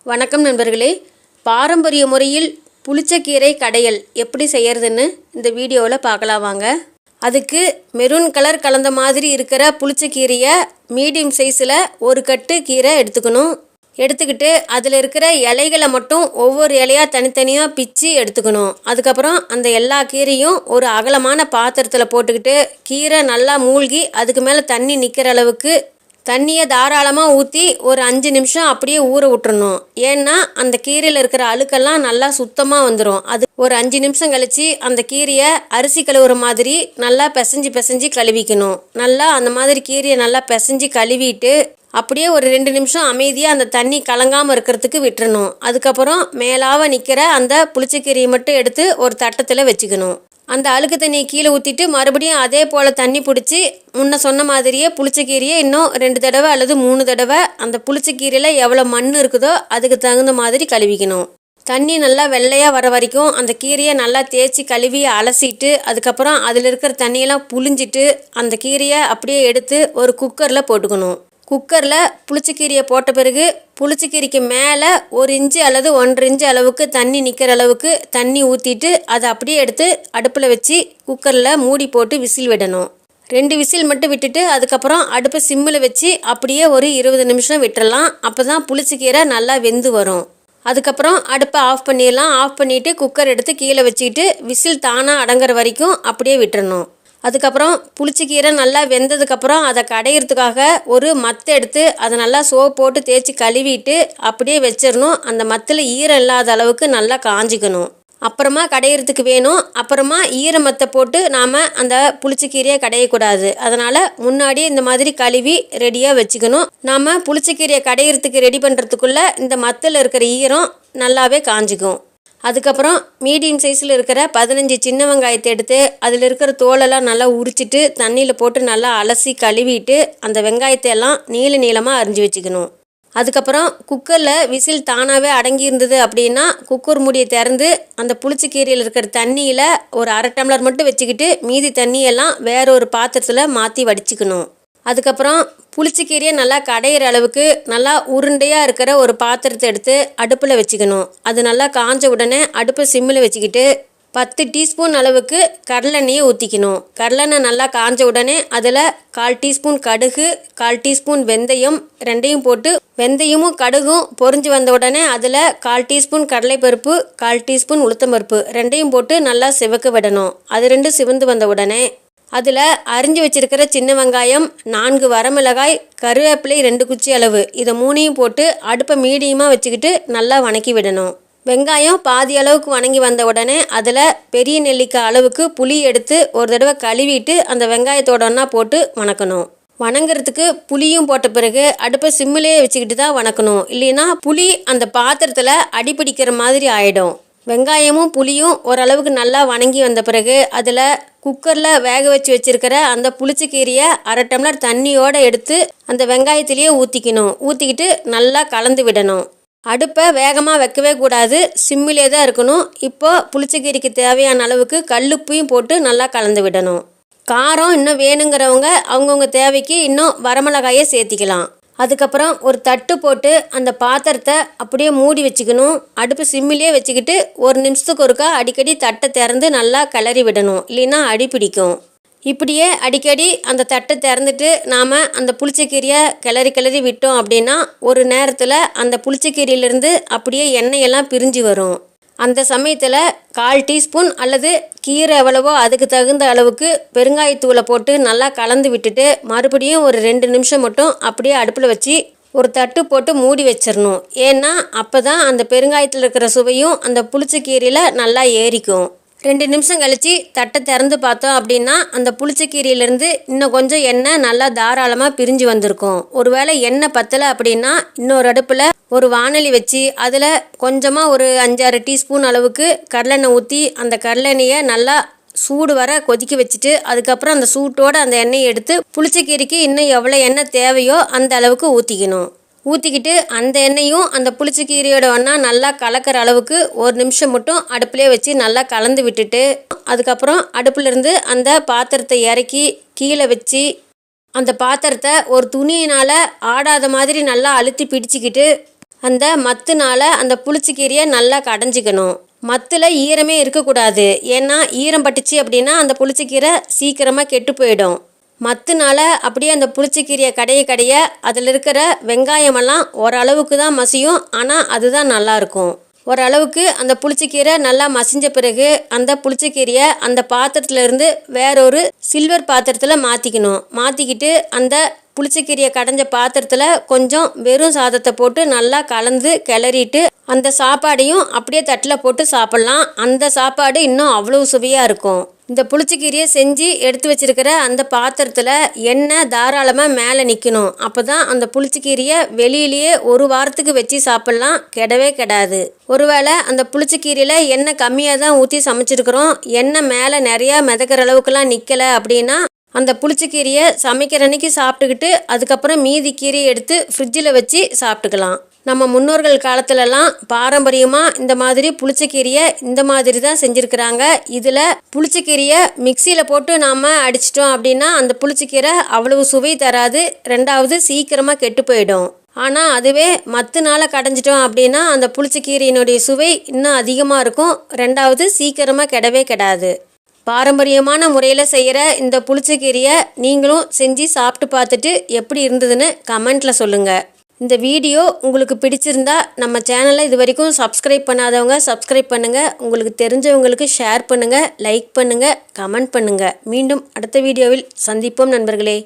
வணக்கம் நண்பர்களே. பாரம்பரிய முறையில் புளிச்சக்கீரை கடையல் எப்படி செய்யறதுன்னு இந்த வீடியோவில் பார்க்கலாம் வாங்க. அதுக்கு மெரூன் கலர் கலந்த மாதிரி இருக்கிற புளிச்சக்கீரையை மீடியம் சைஸில் ஒரு கட்டு கீரை எடுத்துக்கணும். எடுத்துக்கிட்டு அதில் இருக்கிற இலைகளை மட்டும் ஒவ்வொரு இலையாக தனித்தனியாக பிச்சு எடுத்துக்கணும். அதுக்கப்புறம் அந்த எல்லா கீரையும் ஒரு அகலமான பாத்திரத்தில் போட்டுக்கிட்டு கீரை நல்லா மூழ்கி அதுக்கு மேலே தண்ணி நிற்கிற அளவுக்கு தண்ணியை தாராளமாக ஊற்றி ஒரு 5 நிமிஷம் அப்படியே ஊற விட்டுறணும். ஏன்னா அந்த கீரையில் இருக்கிற அழுக்கெல்லாம் நல்லா சுத்தமாக வந்துடும். அது ஒரு 5 நிமிஷம் கழித்து அந்த கீரையை அரிசி கழுவுற மாதிரி நல்லா பிசைஞ்சு கழுவிக்கணும். நல்லா அந்த மாதிரி கீரையை நல்லா பிசைஞ்சு கழுவிட்டு அப்படியே ஒரு 2 நிமிஷம் அமைதியாக அந்த தண்ணி கலங்காமல் இருக்கிறதுக்கு விட்டுறணும். அதுக்கப்புறம் மேலாக நிற்கிற அந்த புளிச்சக்கீரையை மட்டும் எடுத்து ஒரு தட்டத்தில் வச்சுக்கணும். அந்த அழுக்கு தண்ணியை கீழே ஊற்றிட்டு மறுபடியும் அதே போல் தண்ணி பிடிச்சி முன்ன சொன்ன மாதிரியே புளிச்சக்கீரையை இன்னும் 2 தடவை அல்லது 3 தடவை அந்த புளிச்சக்கீரையில் எவ்வளோ மண் இருக்குதோ அதுக்கு தகுந்த மாதிரி கழுவிக்கணும். தண்ணி நல்லா வெள்ளையாக வர வரைக்கும் அந்த கீரையை நல்லா தேய்ச்சி கழுவி அலசிட்டு அதுக்கப்புறம் அதில் இருக்கிற தண்ணியெல்லாம் புழிஞ்சிட்டு அந்த கீரையை அப்படியே எடுத்து ஒரு குக்கரில் போட்டுக்கணும். குக்கரில் புளிச்சக்கீரையை போட்ட பிறகு புளிச்சக்கீரைக்கு மேலே 1 இன்ச்சு அல்லது 1.5 இன்ச்சு அளவுக்கு தண்ணி நிற்கிற அளவுக்கு தண்ணி ஊற்றிட்டு அதை அப்படியே எடுத்து அடுப்பில் வச்சு குக்கரில் மூடி போட்டு விசில் விடணும். 2 விசில் மட்டும் விட்டுட்டு அதுக்கப்புறம் அடுப்பை சிம்மில் வச்சு அப்படியே ஒரு 20 நிமிஷம் விட்டுறலாம். அப்போ தான் புளிச்சக்கீரை நல்லா வெந்து வரும். அதுக்கப்புறம் அடுப்பை ஆஃப் பண்ணிடலாம். ஆஃப் பண்ணிவிட்டு குக்கர் எடுத்து கீழே வச்சுக்கிட்டு விசில் தானாக அடங்குற வரைக்கும் அப்படியே விட்டுறணும். அதுக்கப்புறம் புளிச்சக்கீரை நல்லா வெந்ததுக்கப்புறம் அதை கடையிறதுக்காக ஒரு மத்து எடுத்து அதை நல்லா சோப்பு போட்டு தேய்ச்சி கழுவிட்டு அப்படியே வச்சிடணும். அந்த மத்தில் ஈரம் இல்லாத அளவுக்கு நல்லா காஞ்சிக்கணும். அப்புறமா கடையிறதுக்கு வேணும். அப்புறமா ஈரமத்தை போட்டு நாம் அந்த புளிச்சக்கீரையை கடையக்கூடாது. அதனால் முன்னாடியே இந்த மாதிரி கழுவி ரெடியாக வச்சுக்கணும். நாம் புளிச்சக்கீரையை கடையிறதுக்கு ரெடி பண்ணுறதுக்குள்ளே இந்த மத்தில் இருக்கிற ஈரம் நல்லாவே காஞ்சிக்கும். அதுக்கப்புறம் மீடியம் சைஸில் இருக்கிற 15 சின்ன வெங்காயத்தை எடுத்து அதில் இருக்கிற தோலெல்லாம் நல்லா உரிச்சிட்டு தண்ணியில் போட்டு நல்லா அலசி கழுவிட்டு அந்த வெங்காயத்தை எல்லாம் நீளமாக அரிஞ்சு வச்சுக்கணும். அதுக்கப்புறம் குக்கரில் விசில் தானாகவே அடங்கி இருந்தது அப்படின்னா குக்கர் மூடியை திறந்து அந்த புளிச்சக்கீரையில் இருக்கிற தண்ணியில் ஒரு 1/2 டம்ளர் மட்டும் வச்சுக்கிட்டு மீதி தண்ணியெல்லாம் வேற ஒரு பாத்திரத்தில் மாற்றி வடிச்சுக்கணும். அதுக்கப்புறம் புளிச்சக்கீரையை நல்லா கடையிற அளவுக்கு நல்லா உருண்டையாக இருக்கிற ஒரு பாத்திரத்தை எடுத்து அடுப்பில் வச்சுக்கணும். அது நல்லா காஞ்ச உடனே அடுப்பை சிம்மில் வச்சுக்கிட்டு 10 டீஸ்பூன் அளவுக்கு கடலெண்ணெயை ஊற்றிக்கணும். கடலெண்ணெய் நல்லா காஞ்ச உடனே அதில் 1/4 டீஸ்பூன் கடுகு, 1/4 டீஸ்பூன் வெந்தயம் ரெண்டையும் போட்டு வெந்தயமும் கடுகும் பொரிஞ்சு வந்த உடனே அதில் 1/4 டீஸ்பூன் கடலைப்பருப்பு, 1/4 டீஸ்பூன் உளுத்தம்பருப்பு ரெண்டையும் போட்டு நல்லா சிவக்க விடணும். அது 2 சிவந்து வந்த உடனே அதில் அரிஞ்சு வச்சிருக்கிற சின்ன வெங்காயம், 4 வரமிளகாய், கருவேப்பிலை 2 குச்சி அளவு இதை 3ஐயும் போட்டு அடுப்பை மீடியமாக வச்சுக்கிட்டு நல்லா வணக்கி விடணும். வெங்காயம் பாதி அளவுக்கு வணங்கி வந்த உடனே அதில் பெரிய நெல்லிக்காய் அளவுக்கு புளி எடுத்து ஒரு தடவை கழுவிட்டு அந்த வெங்காயத்தோட ஒன்றா போட்டு வணக்கணும். வணங்குறதுக்கு புளியும் போட்ட பிறகு அடுப்பை சிம்மிலேயே வச்சுக்கிட்டு தான் வணக்கணும். இல்லைன்னா புளி அந்த பாத்திரத்தில் அடிப்பிடிக்கிற மாதிரி ஆகிடும். வெங்காயமும் புளியும் ஓரளவுக்கு நல்லா வணங்கி வந்த பிறகு அதில் குக்கரில் வேக வச்சு வச்சுருக்கிற அந்த புளிச்சக்கீரையை 1/2 டம்ளர் தண்ணியோடு எடுத்து அந்த வெங்காயத்திலேயே ஊற்றிக்கணும். ஊற்றிக்கிட்டு நல்லா கலந்து விடணும். அடுப்பை வேகமாக வைக்கவே கூடாது, சிம்மிலே தான் இருக்கணும். இப்போ புளிச்சக்கீரைக்கு தேவையான அளவுக்கு கல்லுப்பையும் போட்டு நல்லா கலந்து விடணும். காரம் இன்னும் வேணுங்கிறவங்க அவங்கவுங்க தேவைக்கு இன்னும் வரமிளகாயை சேர்த்திக்கலாம். அதுக்கப்புறம் ஒரு தட்டு போட்டு அந்த பாத்திரத்தை அப்படியே மூடி வச்சுக்கணும். அடுப்பு சிம்மிலே வச்சுக்கிட்டு 1 நிமிஷத்துக்கு ஒருக்கா அடிக்கடி தட்டை திறந்து நல்லா கிளறி விடணும். இல்லைன்னா அடி பிடிக்கும். இப்படியே அடிக்கடி அந்த தட்டை திறந்துட்டு நாம் அந்த புளிச்சக்கீரையை கிளறி விட்டோம் அப்படின்னா ஒரு நேரத்தில் அந்த புளிச்சக்கீரையிலேருந்து அப்படியே எண்ணெயெல்லாம் பிரிஞ்சு வரும். அந்த சமயத்தில் 1/4 டீஸ்பூன் அல்லது கீரை எவ்வளவோ அதுக்கு தகுந்த அளவுக்கு பெருங்காயத்தூளை போட்டு நல்லா கலந்து விட்டுட்டு மறுபடியும் ஒரு 2 நிமிஷம் மட்டும் அப்படியே அடுப்பில் வச்சு ஒரு தட்டு போட்டு மூடி வச்சிடணும். ஏன்னா அப்போ தான் அந்த பெருங்காயத்தில் இருக்கிற சுவையும் அந்த புளிச்சக்கீரையில் நல்லா ஏறிக்கும். 2 நிமிஷம் கழித்து தட்டை திறந்து பார்த்தோம் அப்படின்னா அந்த புளிச்சக்கீரையிலேருந்து இன்னும் கொஞ்சம் எண்ணெய் நல்லா தாராளமாக பிரிஞ்சு வந்திருக்கும். ஒருவேளை எண்ணெய் பத்தலை அப்படின்னா இன்னொரு அடுப்பில் ஒரு வாணலி வச்சு அதில் கொஞ்சமாக ஒரு 5-6 டீஸ்பூன் அளவுக்கு கடலெண்ணெய் ஊற்றி அந்த கடலெண்ணெயை நல்லா சூடு வர கொதிக்க வச்சுட்டு அதுக்கப்புறம் அந்த சூட்டோடு அந்த எண்ணெயை எடுத்து புளிச்சக்கீரைக்கு இன்னும் எவ்வளோ எண்ணெய் தேவையோ அந்த அளவுக்கு ஊற்றிக்கணும். ஊற்றிக்கிட்டு அந்த எண்ணெயும் அந்த புளிச்சக்கீரையோட ஒன்றா நல்லா கலக்கிற அளவுக்கு 1 நிமிஷம் மட்டும் அடுப்புலேயே வச்சு நல்லா கலந்து விட்டுட்டு அதுக்கப்புறம் அடுப்புலேருந்து அந்த பாத்திரத்தை இறக்கி கீழே வச்சு அந்த பாத்திரத்தை ஒரு துணியினால் ஆடாத மாதிரி நல்லா அழுத்தி பிடிச்சிக்கிட்டு அந்த மத்துனால அந்த புளிச்சக்கீரையை நல்லா கடைஞ்சிக்கணும். மத்தில் ஈரமே இருக்கக்கூடாது. ஏன்னா ஈரம் பட்டுச்சு அப்படின்னா அந்த புளிச்சக்கீரை சீக்கிரமாக கெட்டு போயிடும். மத்துனால அப்படியே அந்த புளிச்சக்கீரையை கடைய அதில் இருக்கிற வெங்காயமெல்லாம் ஓரளவுக்கு தான் மசியும். ஆனால் அதுதான் நல்லாயிருக்கும். ஓரளவுக்கு அந்த புளிச்சக்கீரை நல்லா மசிஞ்ச பிறகு அந்த புளிச்சக்கீரையை அந்த பாத்திரத்துலேருந்து வேறொரு சில்வர் பாத்திரத்தில் மாற்றிக்கிட்டு அந்த புளிச்சக்கீரையை கடைஞ்ச பாத்திரத்தில் கொஞ்சம் வெறும் சாதத்தை போட்டு நல்லா கலந்து கிளறிட்டு அந்த சாப்பாடையும் அப்படியே தட்டில் போட்டு சாப்பிட்லாம். அந்த சாப்பாடு இன்னும் அவ்வளோ சுவையாக இருக்கும். இந்த புளிச்சக்கீரையை செஞ்சு எடுத்து வச்சிருக்கிற அந்த பாத்திரத்தில் எண்ணெய் தாராளமாக மேலே நிற்கணும். அப்போ தான் அந்த புளிச்சக்கீரையை வெளியிலேயே ஒரு வாரத்துக்கு வச்சு சாப்பிட்லாம், கெடவே கெடாது. ஒருவேளை அந்த புளிச்சக்கீரையில் எண்ணெய் கம்மியாக தான் ஊற்றி சமைச்சிருக்கிறோம், எண்ணெய் மேலே நிறையா மிதக்கிற அளவுக்குலாம் நிற்கலை அப்படின்னா அந்த புளிச்சக்கீரையை சமைக்கிற அன்னைக்கு சாப்பிட்டுக்கிட்டு அதுக்கப்புறம் மீதி கீரையை எடுத்து ஃப்ரிட்ஜில் வச்சு சாப்பிட்டுக்கலாம். நம்ம முன்னோர்கள் காலத்துலலாம் பாரம்பரியமாக இந்த மாதிரி புளிச்சக்கீரையை இந்த மாதிரி தான் செஞ்சுருக்கிறாங்க. இதில் புளிச்சக்கீரையை மிக்சியில் போட்டு நாம் அடிச்சிட்டோம் அப்படின்னா அந்த புளிச்சக்கீரை அவ்வளவு சுவை தராது. ரெண்டாவது சீக்கிரமாக கெட்டு போயிடும். ஆனால் அதுவே மத்துனால கடைஞ்சிட்டோம் அப்படின்னா அந்த புளிச்சக்கீரையினுடைய சுவை இன்னும் அதிகமாக இருக்கும். ரெண்டாவது சீக்கிரமாக கெடவே கெடாது. பாரம்பரியமான முறையில் செய்கிற இந்த புளிச்சக்கீரையை நீங்களும் செஞ்சு சாப்பிட்டு பார்த்துட்டு எப்படி இருந்ததுன்னு கமெண்ட்டில் சொல்லுங்கள். இந்த வீடியோ உங்களுக்கு பிடிச்சிருந்தா நம்ம சேனலை இது வரைக்கும் சப்ஸ்கிரைப் பண்ணாதவங்க சப்ஸ்கிரைப் பண்ணுங்கள். உங்களுக்கு தெரிஞ்சவங்களுக்கு ஷேர் பண்ணுங்கள், லைக் பண்ணுங்கள், கமெண்ட் பண்ணுங்கள். மீண்டும் அடுத்த வீடியோவில் சந்திப்போம் நண்பர்களே.